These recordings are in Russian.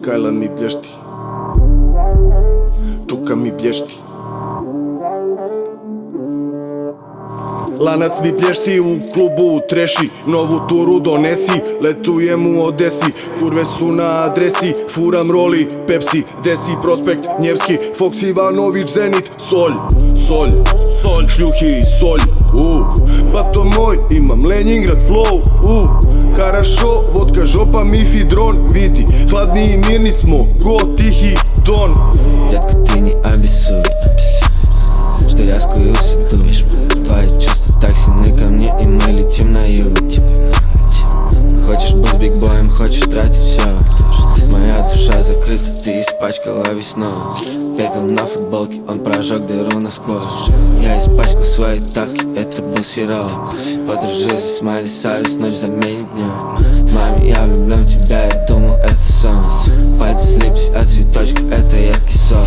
Kajlan mi blješti, Čuka mi blješti, lanac mi blješti, u klubu treši, novu turu donesi, letujem u Odesi, kurve su na adresi, furam roli, Pepsi, Desi, Prospekt, Njevski, Fox, Ivanović, Zenit, solj, šljuhi, solj, bato moj, imam Leningrad flow, Harašo, vodka, žopa, mifidron, vidi, hladni i mirni smo, ko tihi don. Дядка, ты не обессудь, что я скурился, думаешь, твои чувства так сильны ко мне, и мы летим на юг. Хочешь быть бигбоем, хочешь тратить все, моя душа закрыта, ты испачкала весну. Пепел на футболке, он прожег дыру насквозь. Я испачкал свои тапки, это был сироп. Подружись, смайли, совесть, ночь заменит днем. Маме, я влюблен в тебя, я думал, это сон. Пальцы слиплись от цветочка, это едкий сок.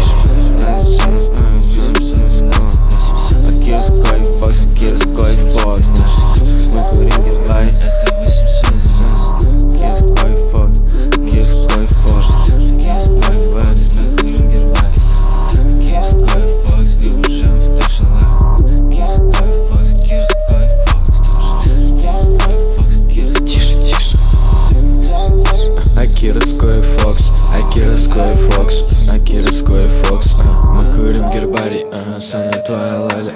Кировской Фокс, Кировской Фокс. Мы курим гербарий, это 800. Кировской Фокс, Кировской Фокс. Кировской Фокс, мы курим гербарий. Кировской Фокс, и уже втошила. Кировской Фокс, Кировской Фокс. Кировской Фокс, Кировской. Тише. А Кировской Фокс, а Кировской Фокс, а Кировской Фокс. Мы курим гербарий, со мной твоя лаля.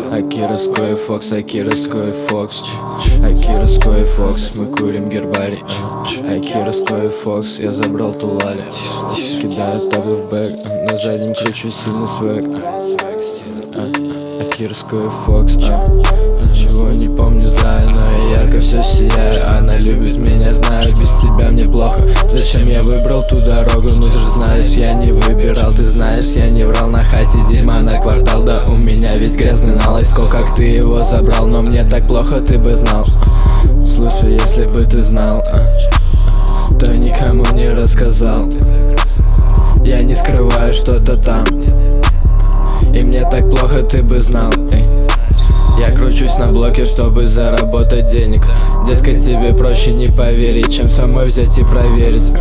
А Кировской Фокс, а Кировской Фокс, а Кировской Фокс, мы курим гербарий. А Кировской Фокс, я забрал ту лали. Кидаю табло в бэк, на заднем кручу сильный свек. А Кировской Фокс, ничего не помню, знаю, но я ярко все сияю. Она любит меня, знаю, без тебя мне плохо. Зачем я выбрал ту дорогу? Ну ты же знаешь, я не выбирал. Ты знаешь, я не врал, на хате Димма на квартал. Да у меня весь грязный на лайско, как ты его забрал. Но мне так плохо, ты бы знал. Слушай, если бы ты знал, то никому не рассказал. Я не скрываю что-то там, и мне так плохо, ты бы знал. Я кручусь на блоке, чтобы заработать денег. Детка, тебе проще не поверить, чем самой взять и проверить.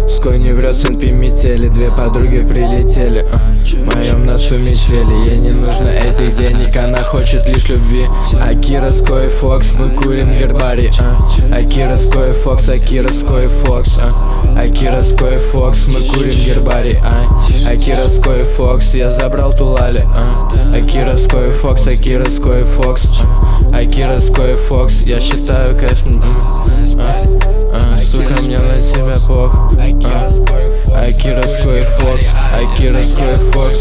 Ской не врет, сын метели, две подруги прилетели. В моем носу метели, ей не нужно этих денег, она хочет лишь любви. А Кировской Фокс, мы курим гербарий. А Кировской Фокс, а Кировской Фокс, а Кировской Фокс, мы курим гербарий. А Кировской Фокс, я забрал ту лали. А Кировской Фокс, а Кировской Фокс, а Кировской Фокс, я считаю кэш. Сука, мне на тебя пох. А Кировской Фокс, а Кировской Фокс.